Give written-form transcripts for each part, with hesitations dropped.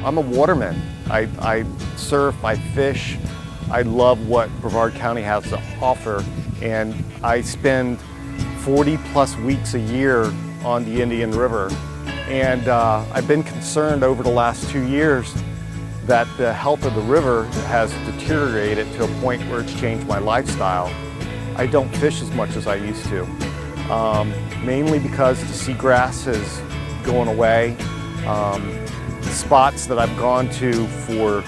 I'm a waterman. I surf, I fish. I love what Brevard County has to offer, and I spend 40 plus weeks a year on the Indian River. And I've been concerned over the last 2 years that the health of the river has deteriorated to a point where it's changed my lifestyle. I don't fish as much as I used to, mainly because the seagrass is going away. Spots that I've gone to for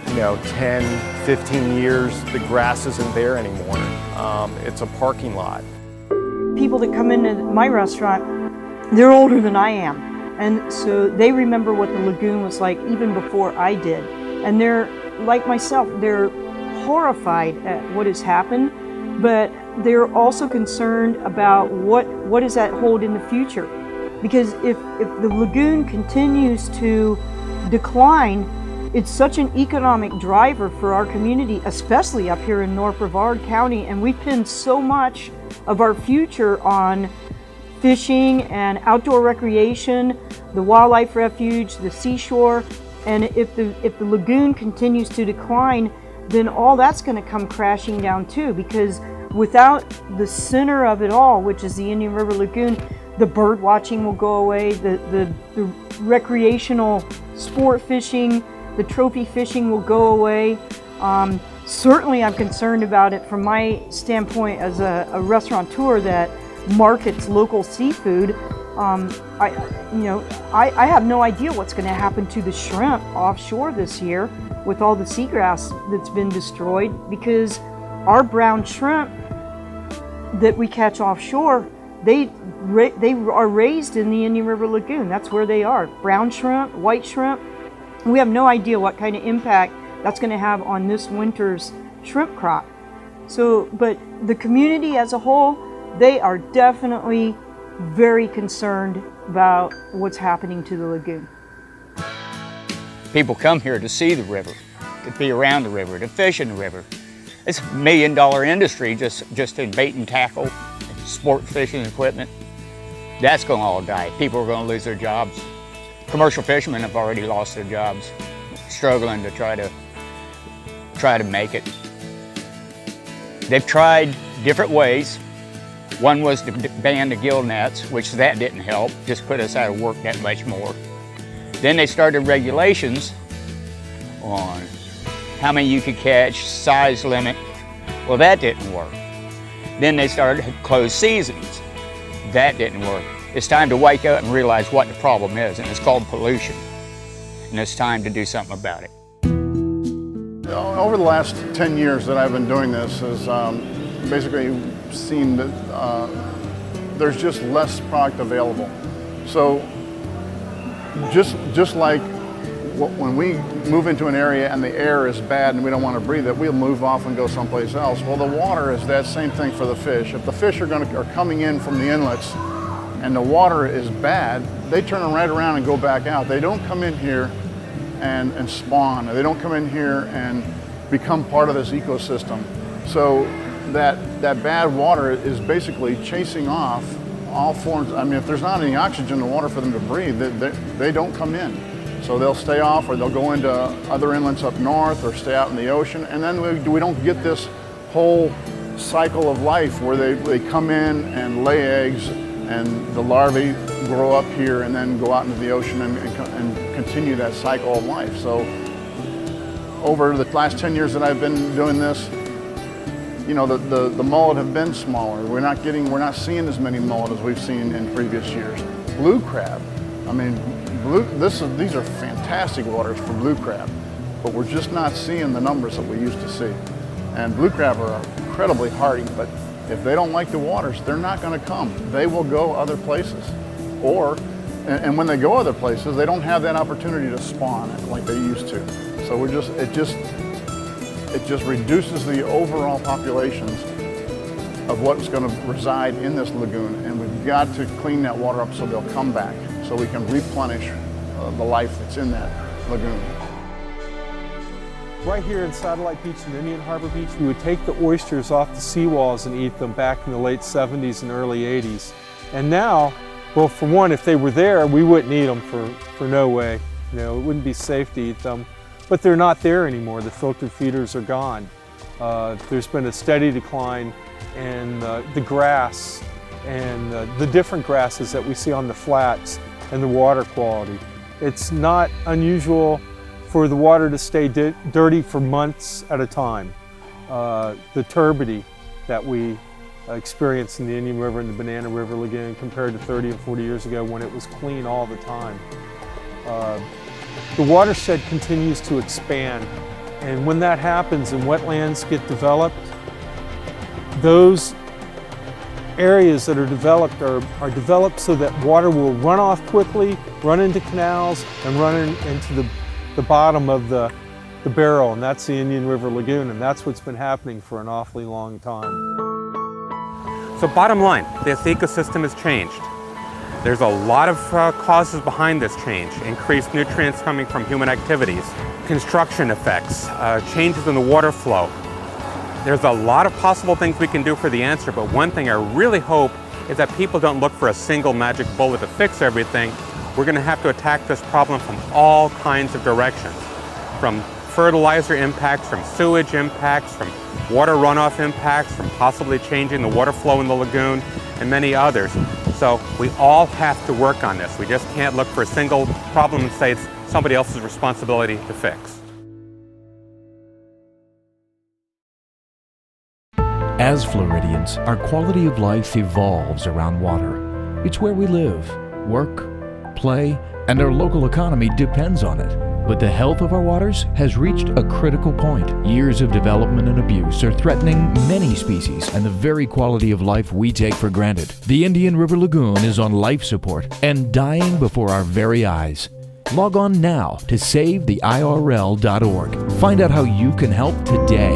10, 15 years, the grass isn't there anymore. It's a parking lot. People that come into my restaurant, they're older than I am. And so they remember what the lagoon was like even before I did. And they're, like myself, they're horrified at what has happened, but they're also concerned about what does that hold in the future. Because if the lagoon continues to decline, it's such an economic driver for our community, especially up here in North Brevard County, and we pinned so much of our future on fishing and outdoor recreation, the wildlife refuge, the seashore, and if the lagoon continues to decline, then all that's going to come crashing down too, because without the center of it all, which is the Indian River Lagoon, the bird watching will go away, the recreational sport fishing, the trophy fishing will go away. Certainly I'm concerned about it from my standpoint as a restaurateur that markets local seafood. I have no idea what's going to happen to the shrimp offshore this year with all the seagrass that's been destroyed, because our brown shrimp that we catch offshore, they are raised in the Indian River Lagoon. That's where they are. Brown shrimp, white shrimp. We have no idea what kind of impact that's going to have on this winter's shrimp crop. So, but the community as a whole, they are definitely very concerned about what's happening to the lagoon. People come here to see the river, to be around the river, to fish in the river. It's $1 million industry just in bait and tackle, sport fishing equipment. That's going to all die. People are going to lose their jobs. Commercial fishermen have already lost their jobs, struggling to try to make it. They've tried different ways. One was to ban the gill nets, which that didn't help, just put us out of work that much more. Then they started regulations on how many you could catch, size limit. Well, that didn't work. Then they started closed seasons. That didn't work. It's time to wake up and realize what the problem is, and it's called pollution. And it's time to do something about it. Over the last 10 years that I've been doing this is basically seen that there's just less product available. So just like when we move into an area and the air is bad and we don't want to breathe it, we'll move off and go someplace else. Well, the water is that same thing for the fish. If the fish are coming in from the inlets and the water is bad, they turn right around and go back out. They don't come in here and spawn. They don't come in here and become part of this ecosystem. So that bad water is basically chasing off all forms. I mean, if there's not any oxygen in the water for them to breathe, they don't come in. So they'll stay off, or they'll go into other inlets up north or stay out in the ocean. And then we don't get this whole cycle of life where they come in and lay eggs and the larvae grow up here and then go out into the ocean and continue that cycle of life. So over the last 10 years that I've been doing this, the mullet have been smaller. We're not seeing as many mullet as we've seen in previous years. Blue crab, I mean, these are fantastic waters for blue crab, but we're just not seeing the numbers that we used to see. And blue crab are incredibly hardy, but if they don't like the waters, they're not going to come. They will go other places. And when they go other places, they don't have that opportunity to spawn like they used to. So it just reduces the overall populations of what's going to reside in this lagoon, and we've got to clean that water up so they'll come back, so we can replenish the life that's in that lagoon. Right here in Satellite Beach and Indian Harbor Beach, we would take the oysters off the seawalls and eat them back in the late 70s and early 80s. And now, well, for one, if they were there, we wouldn't eat them for no way. You know, it wouldn't be safe to eat them, but they're not there anymore. The filtered feeders are gone. There's been a steady decline in the grass and the different grasses that we see on the flats and the water quality. It's not unusual for the water to stay dirty for months at a time. The turbidity that we experienced in the Indian River and the Banana River Lagoon compared to 30 and 40 years ago when it was clean all the time. The watershed continues to expand, and when that happens and wetlands get developed, those areas that are developed are developed so that water will run off quickly, run into canals, and run into the bottom of the barrel, and that's the Indian River Lagoon, and that's what's been happening for an awfully long time. So bottom line, this ecosystem has changed. There's a lot of causes behind this change. Increased nutrients coming from human activities, construction effects, changes in the water flow. There's a lot of possible things we can do for the answer, but one thing I really hope is that people don't look for a single magic bullet to fix everything. We're going to have to attack this problem from all kinds of directions, from fertilizer impacts, from sewage impacts, from water runoff impacts, from possibly changing the water flow in the lagoon, and many others. So we all have to work on this. We just can't look for a single problem and say it's somebody else's responsibility to fix. As Floridians, our quality of life evolves around water. It's where we live, work, play, and our local economy depends on it. But the health of our waters has reached a critical point. Years of development and abuse are threatening many species and the very quality of life we take for granted. The Indian River Lagoon is on life support and dying before our very eyes. Log on now to SaveTheIRL.org. Find out how you can help today.